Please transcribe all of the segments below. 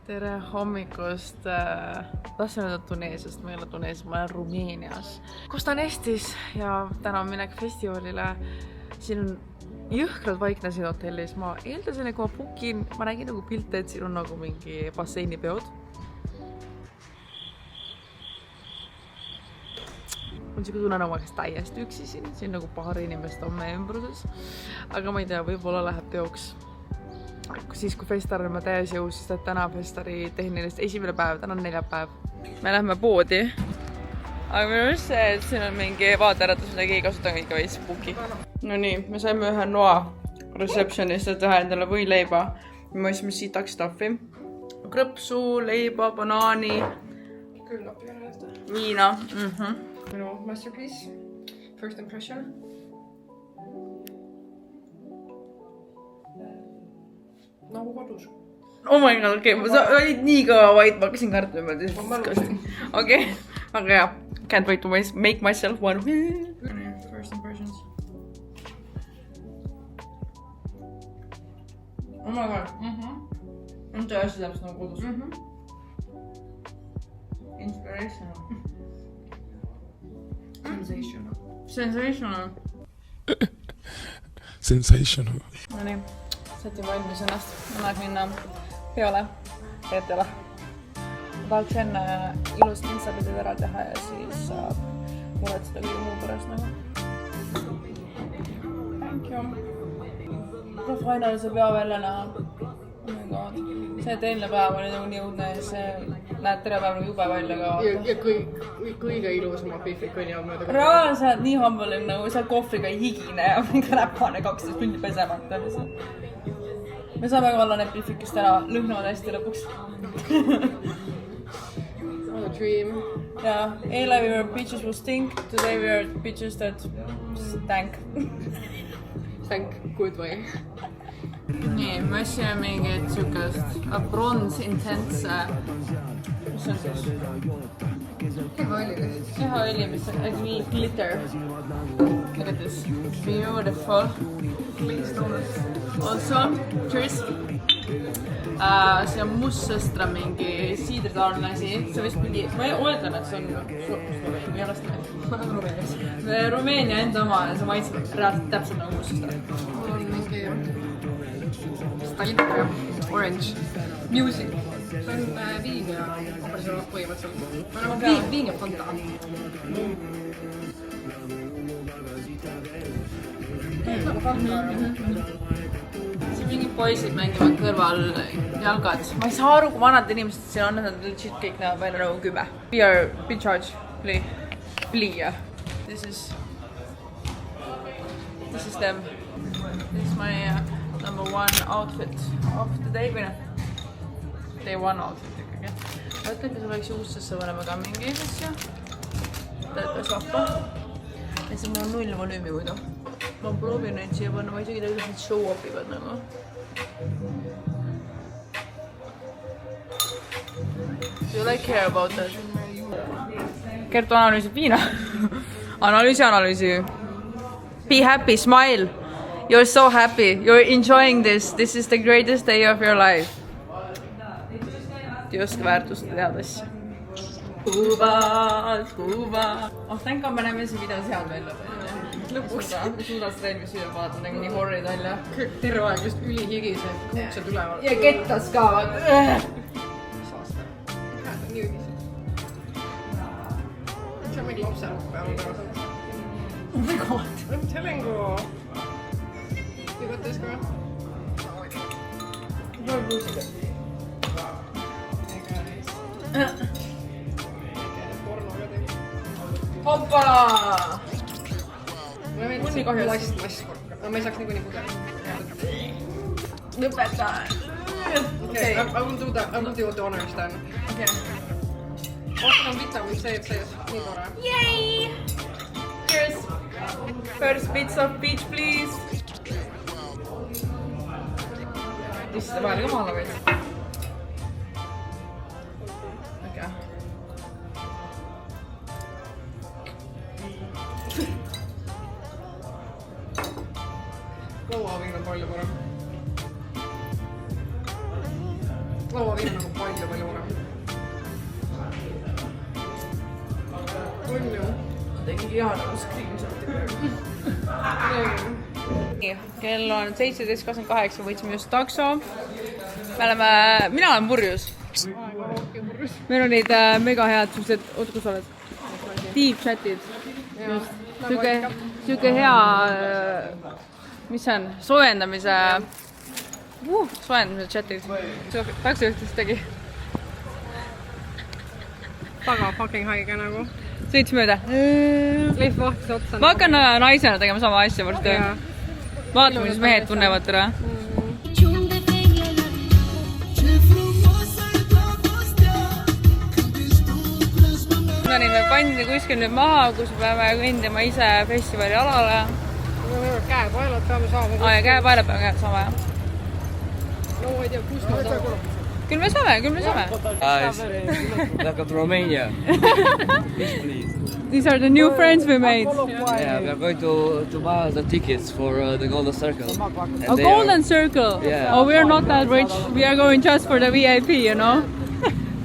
Tere hommikust. Tahtsin öelda Tuneesiast, ma ei ole Tuneesias, ma olen Rumeenias. Kus ta on Eestis ja täna on minek festivalile. Siin on jõhkrad vaikne siin hotellis. Ma eeldasin, et kui ma bookin, ma nägin nagu pilte, et siin on nagu mingi basseinipeod. On siuke tunne nagu käes täiesti üksi siin. Siin nagu paar inimest on meie ümbruses. Aga ma ei tea, võib-olla läheb teoks. Siis kui Festar on täies jõus, siis täna Festari tehnilist esimene päev, täna on 4. päev. Me lähme poodi. Aga minu arust see, et siin on mingi vaateäratus, mida keegi kasutab ikka Facebooki. No nii, me saime ühe noa receptionist, et teha endale võileiba. Me võisime sitaks staffi. Krõpsu, leiba, banaani. Küllap järjest. Viina. Minu masterpiece. First impression. Nagu kodus. Oh my god, okei. Sa olid nii kõva vait, ma hakkasin kartma. Okei, aga jah. Can't wait to make myself one. First impressions. Oh my god. On tõesti täpselt nagu kodus. Inspirational. Sensational. Sensational. Sensational. No nii, sätin valmis ennast. Ma tahaks minna peole, Reetele. Ma tahaks enne ilust instapildid ära teha ja siis saab muretseda kõige muu pärast nagu. Thank you. Kuidas Rainal see pea välja näha? Oh my god. See, et eelne päev oli nagu nii õudne ja see näed tere päev nagu jube välja ka. Ja kõige ilusama pihvik on jääb mööda. Reaalselt nii humble nagu seal kohvriga higine ja mingi läpane 12 tundi pesemata. Me saame ka olla need pihvikest ära, lõhnavad hästi lõpuks. What a dream. Ja, eile we were bitches will stink, today we are bitches that stank. Thank good way. Nii, me ossime mingit siukest bronze intense, mis on siis? Kehaõli, mis on like glitter. Look at this, beautiful. Also, cheers. See on mustsõstra mingi siidritaalne asi. See vist mingi, ma oletan, et see on Rumeenia enda oma ja see maitseb reaalselt täpselt nagu mustsõstra. On mingi Stalita, Orange, Music. See on viin ja operatsioon põhimõtteliselt. Viin ja Fanta. Nagu Fanta. Siin mingid poisid mängivad kõrval jalgad. Ma ei saa aru, kui vanad inimesed siin on, nad legit kõik näevad välja nagu 10. Beer, be charge, plea. This is them. This is my number one outfit of the day. Või noh, day one outfit ikkagi. Ma ütlen, et see võiks juustesse panema ka mingi asja. Töötas vappa. Ja see mul on 0 volüümi muidu. Ma proovin neid siia panna, ma isegi tea, kuidas need show upivad nagu. Do you like care about that? Kertu analüüsib viina. Analüüsi. Be happy, smile. You're so happy. You're enjoying this. This is the greatest day of your life. Te ei oska väärtust teada asja. Kuuba. Oh, tänka me näeme see video seal välja. Lõpuks suudad seda eelmise video vaadata, nagu nii horrid välja. Terve aeg just ülihigised, kuuksed üleval. Ja kettas ka, vaata. Saasta. Hääd on nii ügised. See on mingi lapselugu peal ka. Oh my god. I'm telling you. You got this girl? How good is Hoppala! Ma Nii kahjus. Lastkorka. No me ei saaks niikuinii pugeda. Lõpeta! Okay, I will do the honors then. Okay. Ootan on vitamin C sees. Nii tore. Yay! Cheers! First bits of peach, please! Issada vahel ka maala veits. Okay. Lauaviin on palju parem. lauaviin nagu palju varem. On ju? Tegin hea nagu screenshot'i praegu. Kell on 17.28, võitsime just takso. Mina olen purjus. Meil olid mega head suhted, oot kus oled? Deep chatid. Siuke hea, mis see on, soojendamise chatid. Taksojuhtis tegi. Taga fucking haige nagu. Sõits mööda. Leif vahtis otsa. Ma hakkan naisena tegema sama asja varsti. Vaatame, kuidas mehed tunnevad täna. No nii, me pandi kuskil nüüd maha, kus me peame kõndima ise festivali alale. Käepaelad peame saama. Ja käepaelad peame saama, jah. No ei tea, kus me saame. Küll me saame. Guys, welcome to Romania. Yes, please. These are the new friends we made. Yeah, we are going to buy the tickets for the Golden Circle. A Golden Circle? Yeah. Oh, we are not that rich. We are going just for the VIP, you know?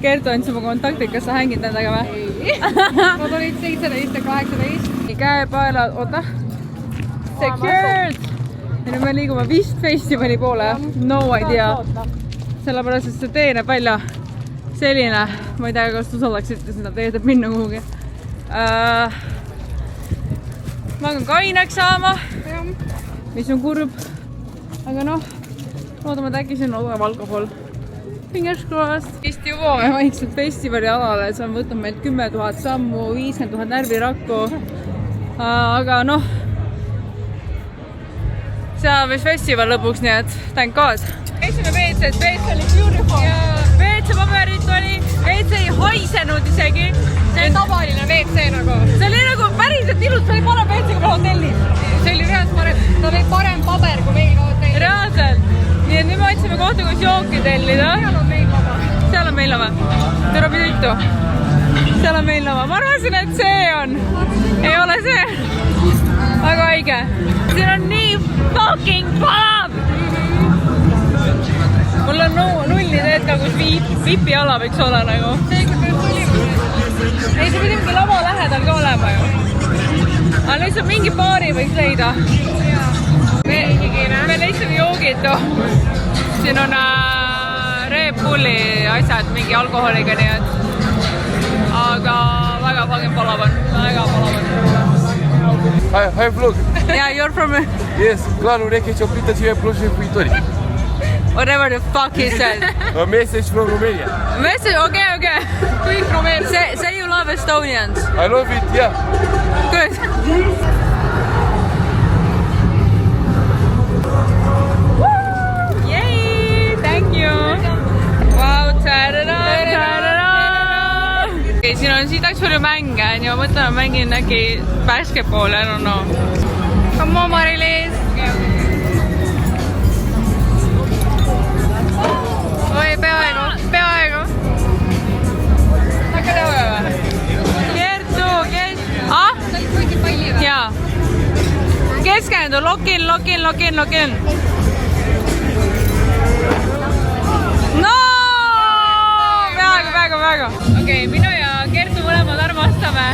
Kertu andis oma kontaktid, kas sa hängid nendega või? Nad olid 17 ja 18. Käepaelad, oota. Secured! Ja nüüd me liigume vist festivali poole. No idea. Sellepärast, et see tee näeb välja selline. Ma ei tea, kas usaldaksite seda teed, et minna kuhugi. Ma hakkan kaineks saama, mis on kurb. Aga noh, loodame, et äkki siin olev alkohol. Fingers crossed. Vist jõuame vaikselt festivali alale. See on võtnud meilt 10 000 sammu, 50 000 närvirakku. Aga noh, see on vist festival lõpuks, nii et thank God. Käisime WC-s, WC oli beautiful. WC paberit oli, WC ei haisenud isegi. See on tavaline WC nagu. See oli nagu päriselt ilus, see oli parem WC kui meil hotellis. See oli reaalselt parem, ta oli parem paber kui meil ka hotellis. Reaalselt. Nii et nüüd me otsime kohta, kus jooki tellida. Seal on meil lava. Seal on meil lava. Tere pidutu. Seal on meil lava. Ma arvasin, et see on. Ei ole see. Väga haige. Siin on nii fucking palab. Mul on null ideed ka, kus vipi ala võiks olla nagu. Ei, see pidi mingi lava lähedal ka olema ju. Aga lihtsalt mingi baari võiks leida. Me leisime joogid. Siin on Red Bulli asjad mingi alkoholiga, nii et. Aga väga fucking palavan. Väga palavan. Hai vlog. Yeah, you're from... Yes, Claru Reche Cioplită și Ploșe Puitori. Whatever the fuck he said. A message from Romania. Message? Okay. Kõik Romania. Say you love Estonians. I love it, yeah. Good. Yay! Thank you. Wow, ta-da-da. Okay, siin on siit palju mänge, on ju. Mõtlen, et mängin äkki basketballi, I don't know. Come on, Mari-Liis. Oi, peaaegu. Hakka tõuga või? Kertu, Jaa. Keskendu, lock in. No! Peaaegu. Okei, minu ja Kertu mõlemad armastame.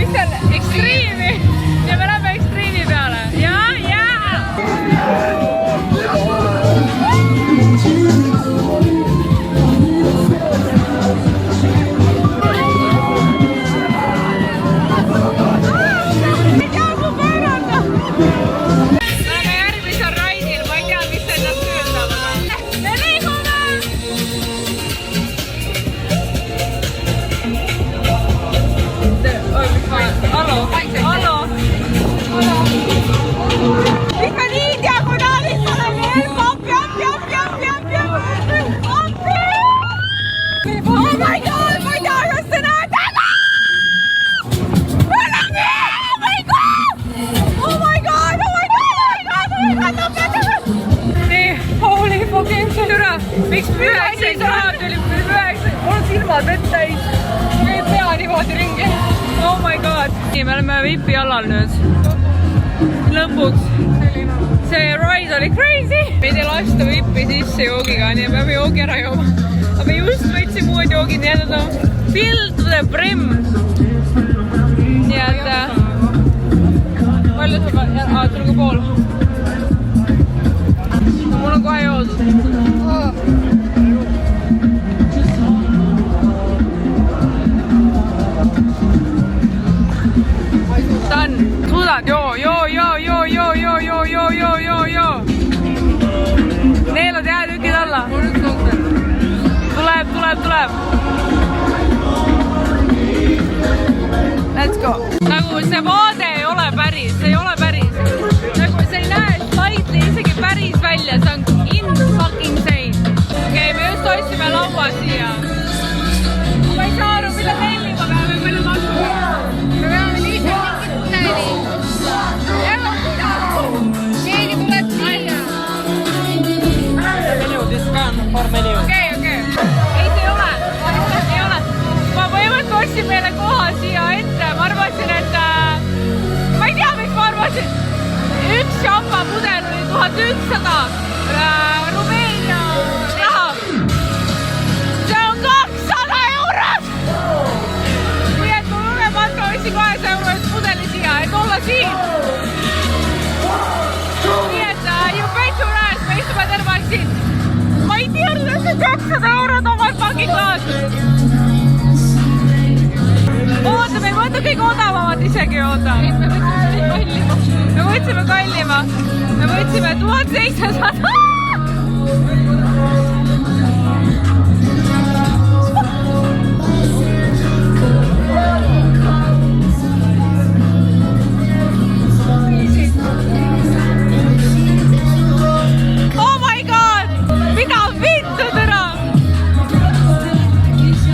Mis seal? Extreme'i. Ja me läheme Extreme'i peale. Jaa. Miks püheks ei saa, tuli püheks, mul on silmad vett täis. Meil pea niimoodi ringi. Oh my god. Nii, me oleme vipi alal nüüd. Lõpuks. see ride oli crazy. Meid ei lasta vippi sisse joogiga, nii peame joogi ära jooma. Aga me just võtsime uued joogid, nii et on filled to the brim. Nii et palju sul on? Tulge pool. Mul on kohe joodud. Done. Suudad? Joo. Neelad jäätükid alla. Tuleb. Let's go. Nagu see vaade ei ole päris. Nagu see ei näe slightly isegi päris välja. See on in-fucking-sane. Okei, me just otsime laua siia. Ma ei saa aru, mida tellima peame, palju maksuma. Me peame lihtsalt mingit keegi tuleb siia. Menu, discount for menu. Okei. Ei, see ei ole. Ma põhimõtteliselt ostsin meile koha siia ette. Ma arvasin, et... Ma ei tea, miks ma arvasin. Üks šampa pudel oli 1100 Rumeenia raha. See on 200 eurot! Nii et ma lugemata ostsin 200 eurot pudeli siia, et olla siin. Nii et you bet your ass, me istume terve aeg siin. Ma ei teadnud, et see 200 eurot on fucking klaas. Oota, me ei võtta kõik odavamad isegi, oota. Me võtsime kallima. Me võtsime 1700. Oh my god! Mida vittu täna?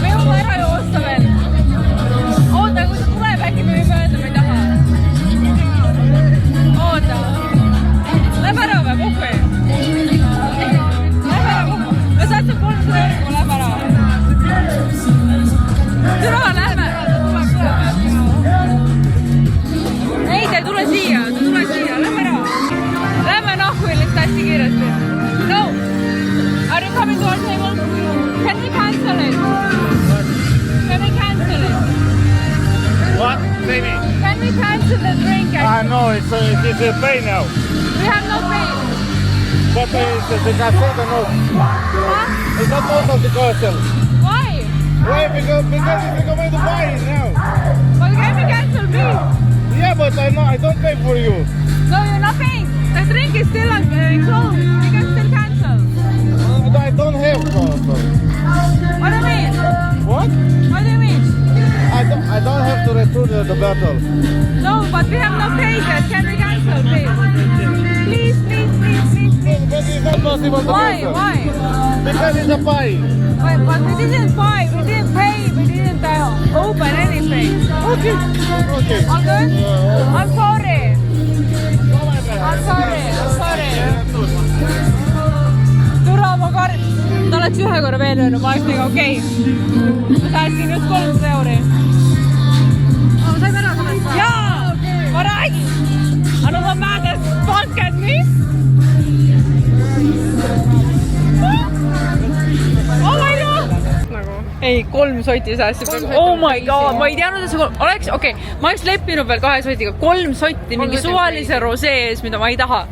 Me jõuame ära joosta veel. Oota, kui ta tuleb, äkki me võime öelda, me ei taha. Oota. Lähme ära või, puhku? Lähme ära, puhku. Ma saatsin 300 eurot, kui lähme ära. Türa, lähme. Ei, ta ei tule siia, lähme ära. Lähme nahku lihtsalt hästi kiiresti. No. Are you coming to our table? Can we cancel it? What, baby? Can we cancel the drink? No, it's pay now. We have no pay. But the castle, no. Huh? It's not part of the castle. Why? Why? Because we're going to buy it now. But can we cancel, please? Yeah, but I don't pay for you. No, you're not paying. The drink is still closed. You can still cancel. I don't have castle. What do you mean? What? What do you mean? I don't have to return the bottle. No, but we have no pages. Can we cancel, please? Please. But it's not possible to cancel. Why? Because it's a pie. But we didn't buy. We didn't pay. We didn't open anything. Okay. All good? Yeah. I'm sorry. Türa, ma ta oleks ühe korra veel öelnud, ma oleks nagu okei. Ma saatsin just 300 euri. Saime ära sellest? Jaa! Ma räägin! Aga ma määrdes podcast, mis? Oh my god! Ei, 3 sotti sääsib. Oh my god, ma ei teadnud, et see oleks, okei, ma oleks leppinud veel 2 sotiga. 3 sotti mingi suvalise rosee ees, mida ma ei taha.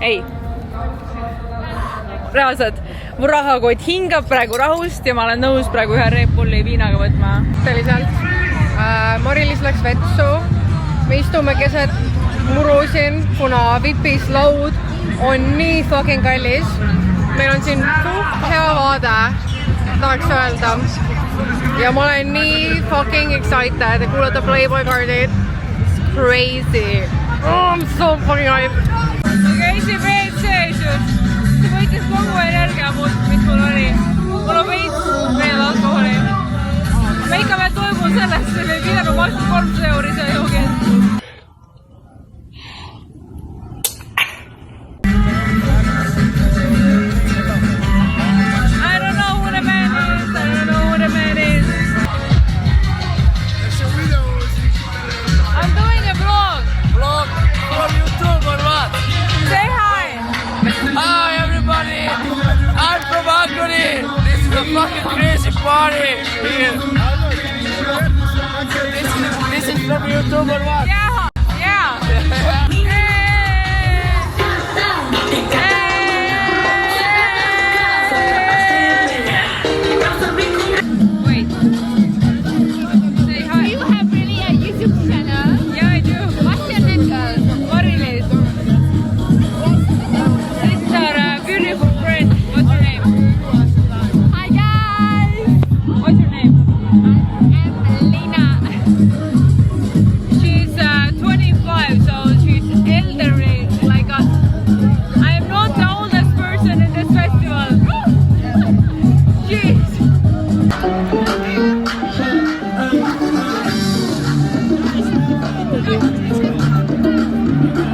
Ei. Reaalselt, mu rahakott hingab praegu rahust ja ma olen nõus praegu ühe Red Bulli viinaga võtma. Selliselt. Mari-Liis läks vetsu. Me istume keset muru siin, kuna Vipis laud on nii fucking kallis. Meil on siin hea vaade, tahaks öelda. Ja ma olen nii fucking excited. Kuulata Playboy Cardid. It's crazy. Oh, I'm so fucking hyped. Ma käisin WC-s just. See võitis kogu energia mult, mis mul oli. Mul on veits veel alkoholi. Ma ikka veel toimun sellest, et me ei pidanud maksma 300 euri selle joogi eest. I don't know who the man is. I'm doing a vlog. Vlog for YouTube or what? Say hi. party here. This is from YouTube or what? Yeah, yeah. Wait. Say hi. You have really a YouTube channel. Yeah, I do. What's your name, girl? Marilis. This is our beautiful friend. What's your name? Hi guys. What's your name? I'm Lena. She's 25, so she's elderly like us. I am not the oldest person in this festival. Jeez.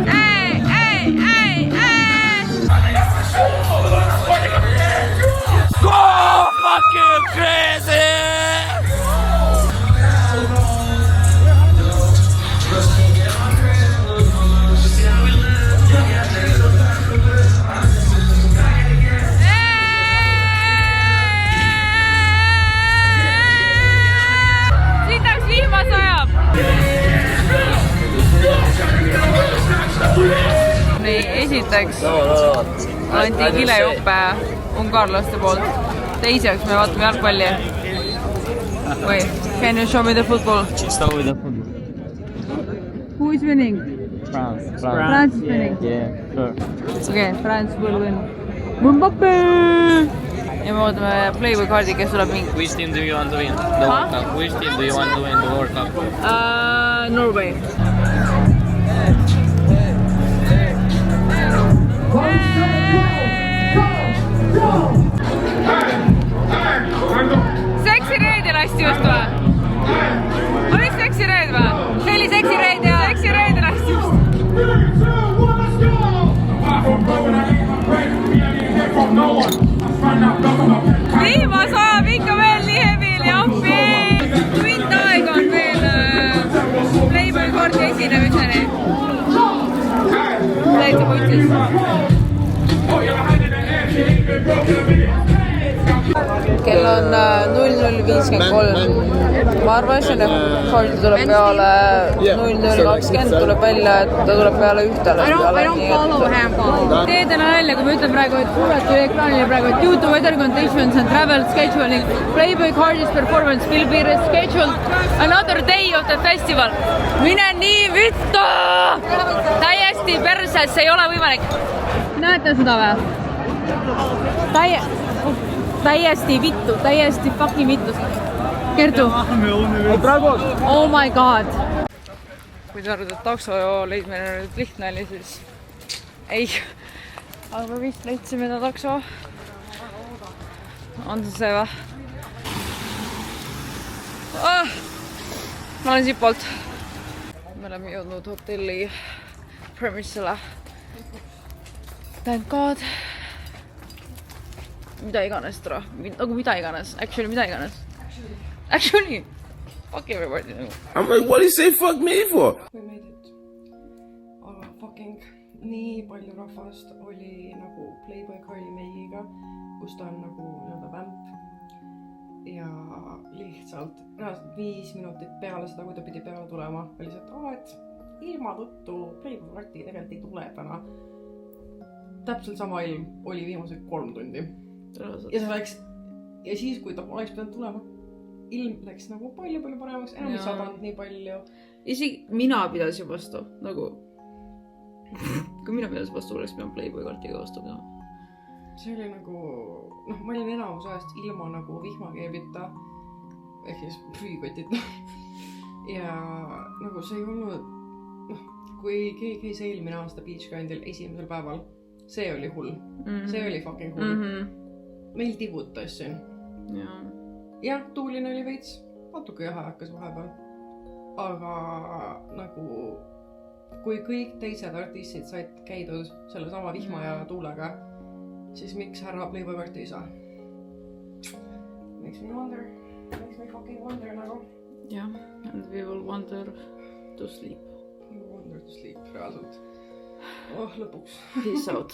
Hey, hey, hey, hey! Go fucking crazy! Sitaks vihma sajab! nii, esiteks anti kilejuppe ungarlaste poolt. Teiseks me vaatame jalgpalli. Wait, can you show me the football? Start with the football. Who is winning? France. France is winning. Yeah, sure. Okay, France will win. Mbappe! ja me ootame Playboy kaardi, kes tuleb mingi Which team do you want to win the World Cup? Which team do you want to win the World Cup? Norway. Seksireedi lasti just või? Oli seksireed või? See oli seksireed ja seksireedi lasti just. Viima saab ikka veel nii hevili appi. Tund aega on veel Playboy kaardi esinemiseni. Täitsa võtsis. Kell on 00:53. Ma arvasin, et kaardi tuleb peale 00:20, tuleb välja, et ta tuleb peale ühtele. Teed enne välja, kui ma ütlen praegu, et kuuled tuli ekraanile praegu, et due to weather conditions and travel scheduling, Playboy Cardis performance will be rescheduled another day of the festival. Mine nii vittu! Täiesti perses, see ei ole võimalik. Näete seda või? Täiesti vittu, täiesti fucking vittu. Kertu. Oh my god. Kui sa arvad, et takso leidmine on nüüd lihtne oli, siis ei. Aga me vist leidsime ta takso. On see või? Ma olen siit poolt. Me oleme jõudnud hotelli premisele. Thank god. Mida iganes täna, nagu mida iganes, actually mida iganes. Actually, fuck everybody nagu. I'm like, what do you say fuck me for? We made it. Aga fucking nii palju rahvast oli nagu Playboy Carli meigiga, kus ta on nagu nii-öelda vämp. Ja lihtsalt 5 minutit peale seda, kui ta pidi peale tulema, oli see, et ilma tõttu Playboy Carti tegelikult ei tule täna. Täpselt sama ilm oli viimased 3 tundi. Ja see läks, ja siis kui ta oleks pidanud tulema, ilm läks nagu palju paremaks, enam ei sadanud nii palju. Isegi mina pidasin vastu, nagu kui mina pidasin vastu, oleks pidanud Playboy kaartiga vastu pidama. See oli nagu, ma olin enamus ajast ilma nagu vihmakeebita, ehk siis prüükotita. Ja nagu see ei olnud, kui keegi käis eelmine aasta Beachgrindil esimesel päeval, see oli hull. See oli fucking hull. Meil tibutas siin. Jah, tuuline oli veits, natuke jahe hakkas vahepeal. Aga nagu, kui kõik teised artistid said käidud selle sama vihma ja tuulega, siis miks härra Playboy Carti ei saa? Makes me fucking wonder nagu. jah, and we will wonder to sleep. We will wonder to sleep, reaalselt. Lõpuks. Peace out.